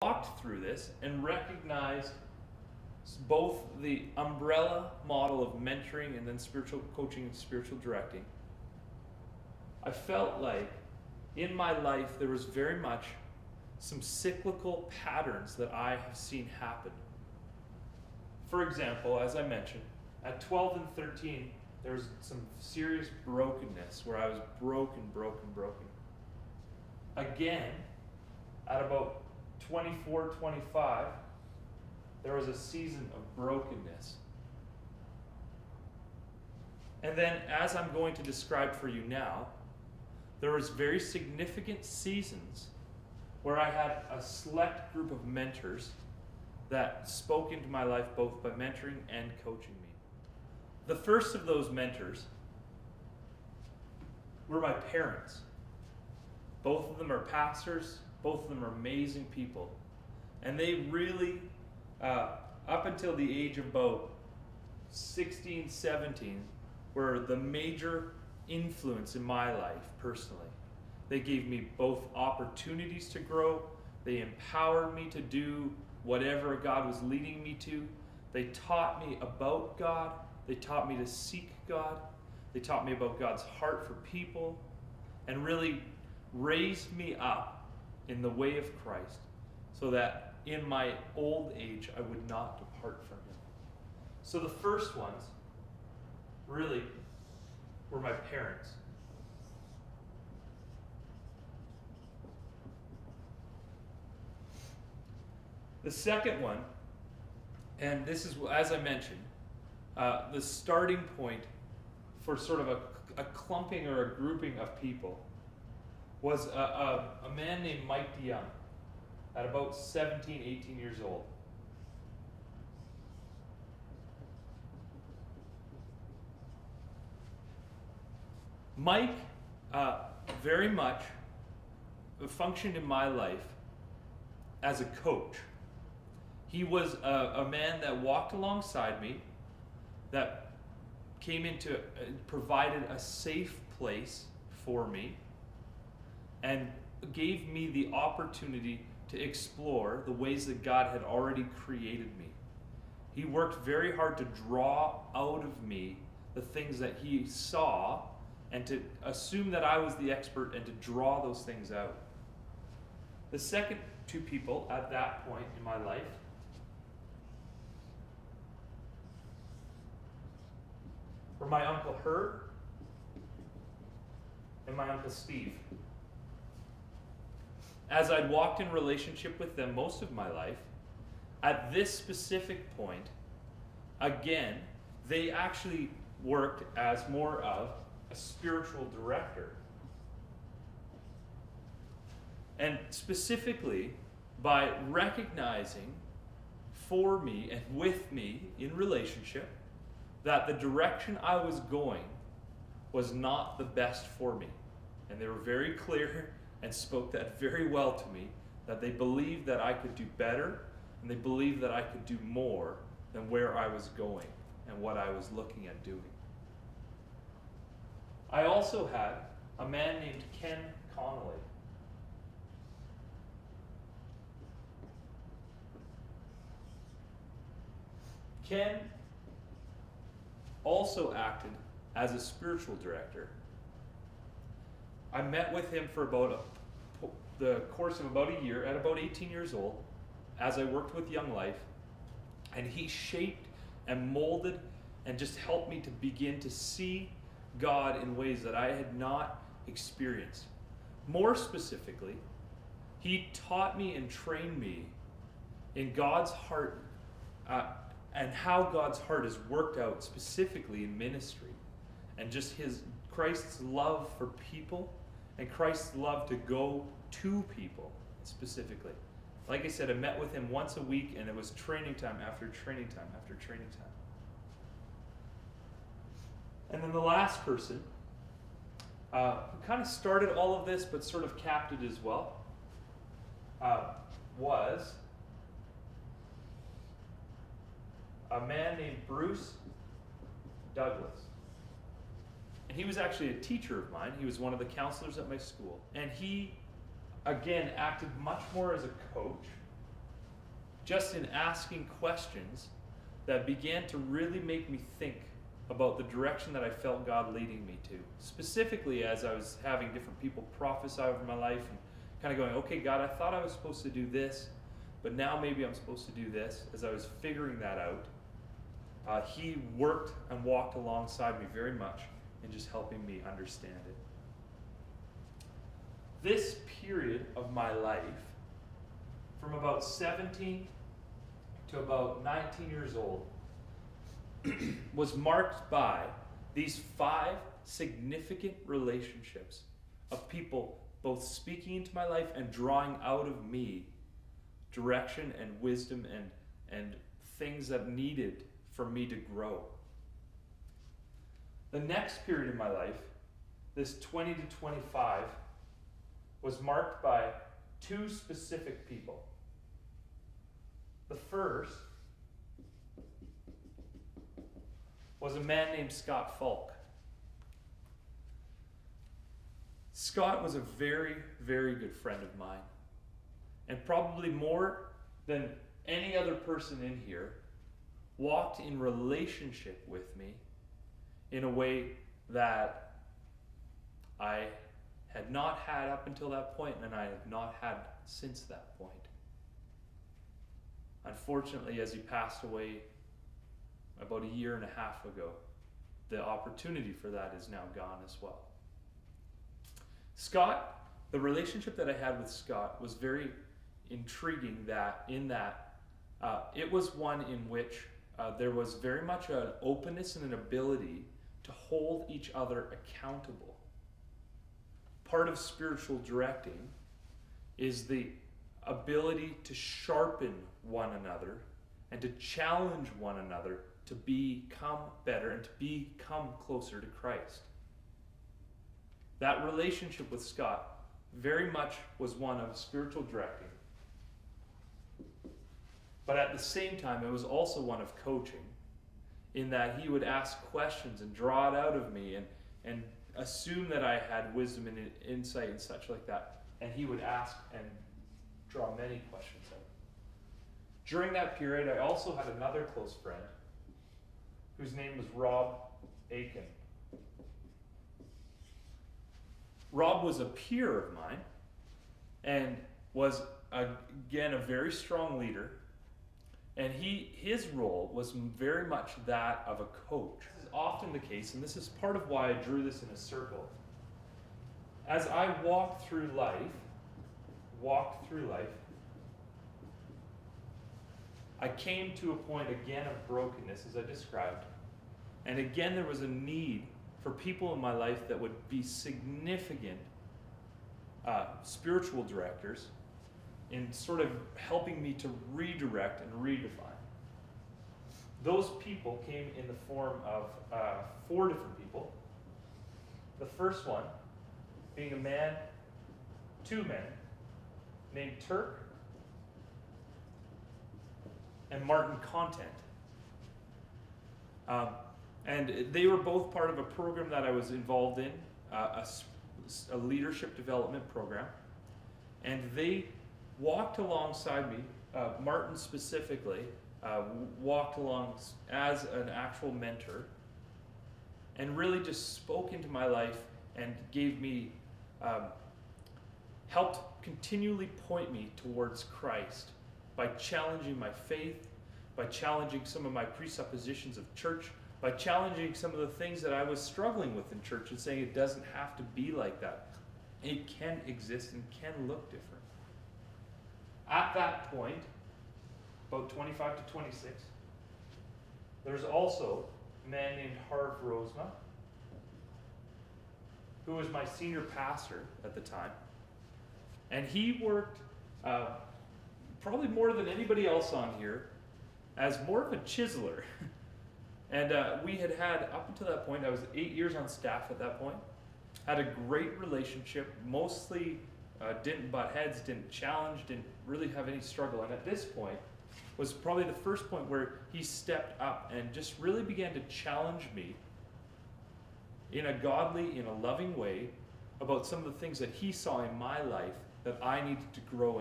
walked through this and recognized both the umbrella model of mentoring and then spiritual coaching and spiritual directing, I felt like in my life there was very much some cyclical patterns that I have seen happen. For example, as I mentioned, at 12 and 13, there was some serious brokenness where I was broken. Again, at about 24, 25, there was a season of brokenness. And then, as I'm going to describe for you now, there was very significant seasons where I had a select group of mentors that spoke into my life both by mentoring and coaching me. The first of those mentors were my parents. Both of them are pastors, both of them are amazing people. And they really, up until the age of about 16, 17, were the major influence in my life personally. They gave me both opportunities to grow. They empowered me to do whatever God was leading me to. They taught me about God. They taught me to seek God. They taught me about God's heart for people and really raised me up in the way of Christ so that in my old age I would not depart from Him. So the first ones really were my parents. The second one, and this is, as I mentioned, the starting point for sort of a clumping or a grouping of people was a man named Mike DeYoung at about 17, 18 years old. Mike very much functioned in my life as a coach. He was a man that walked alongside me, that came into, provided a safe place for me, and gave me the opportunity to explore the ways that God had already created me. He worked very hard to draw out of me the things that he saw and to assume that I was the expert and to draw those things out. The second two people at that point in my life were my Uncle Herb and my Uncle Steve. As I'd walked in relationship with them most of my life, at this specific point, again, they actually worked as more of a spiritual director. And specifically, by recognizing for me and with me in relationship that the direction I was going was not the best for me. And they were very clear and spoke that very well to me, that they believed that I could do better and they believed that I could do more than where I was going and what I was looking at doing. I also had a man named Ken Connolly. Ken also acted as a spiritual director. I met with him for the course of about a year, at about 18 years old, as I worked with Young Life, and he shaped and molded and just helped me to begin to see God in ways that I had not experienced. More specifically, he taught me and trained me in God's heart and how God's heart is worked out specifically in ministry, and just Christ's love for people and Christ's love to go to people specifically. Like I said, I met with him once a week, and it was training time after training time after training time. And then the last person who kind of started all of this but sort of capped it as well was a man named Bruce Douglas. And he was actually a teacher of mine. He was one of the counselors at my school. And he, again, acted much more as a coach just in asking questions that began to really make me think about the direction that I felt God leading me to. Specifically, as I was having different people prophesy over my life and kind of going, okay, God, I thought I was supposed to do this, but now maybe I'm supposed to do this. As I was figuring that out, He worked and walked alongside me very much in just helping me understand it. This period of my life, from about 17 to about 19 years old, was marked by these 5 significant relationships of people both speaking into my life and drawing out of me direction and wisdom and things that needed for me to grow. The next period in my life, this 20 to 25, was marked by 2 specific people. The first was a man named Scott Falk. Scott was a very, very good friend of mine, and probably more than any other person in here, walked in relationship with me in a way that I had not had up until that point, and I have not had since that point. Unfortunately, as he passed away about a year and a half ago, the opportunity for that is now gone as well. Scott, the relationship that I had with Scott was very intriguing it was one in which there was very much an openness and an ability to hold each other accountable. Part of spiritual directing is the ability to sharpen one another and to challenge one another to become better and to become closer to Christ. That relationship with Scott very much was one of spiritual directing. But at the same time, it was also one of coaching, in that he would ask questions and draw it out of me and assume that I had wisdom and insight and such like that. And he would ask and draw many questions out. During that period, I also had another close friend whose name was Rob Aiken. Rob was a peer of mine and was, again, a very strong leader. And his role was very much that of a coach. This is often the case, and this is part of why I drew this in a circle. As I walked through life, I came to a point again of brokenness, as I described. And again, there was a need for people in my life that would be significant spiritual directors in sort of helping me to redirect and redefine. Those people came in the form of 4 different people. The first one being a man, 2 men, named Turk and Martin Content. And they were both part of a program that I was involved in, a leadership development program. And they walked alongside me, Martin specifically, walked along as an actual mentor and really just spoke into my life and gave me, helped continually point me towards Christ by challenging my faith, by challenging some of my presuppositions of church, by challenging some of the things that I was struggling with in church and saying it doesn't have to be like that. It can exist and can look different. At that point, about 25 to 26, there's also a man named Harv Rosma, who was my senior pastor at the time. And he worked, probably more than anybody else on here, as more of a chiseler. And we had up until that point, I was 8 years on staff at that point, had a great relationship, mostly didn't butt heads, didn't challenge, didn't really have any struggle. And at this point was probably the first point where he stepped up and just really began to challenge me in a godly, in a loving way about some of the things that he saw in my life that I needed to grow in.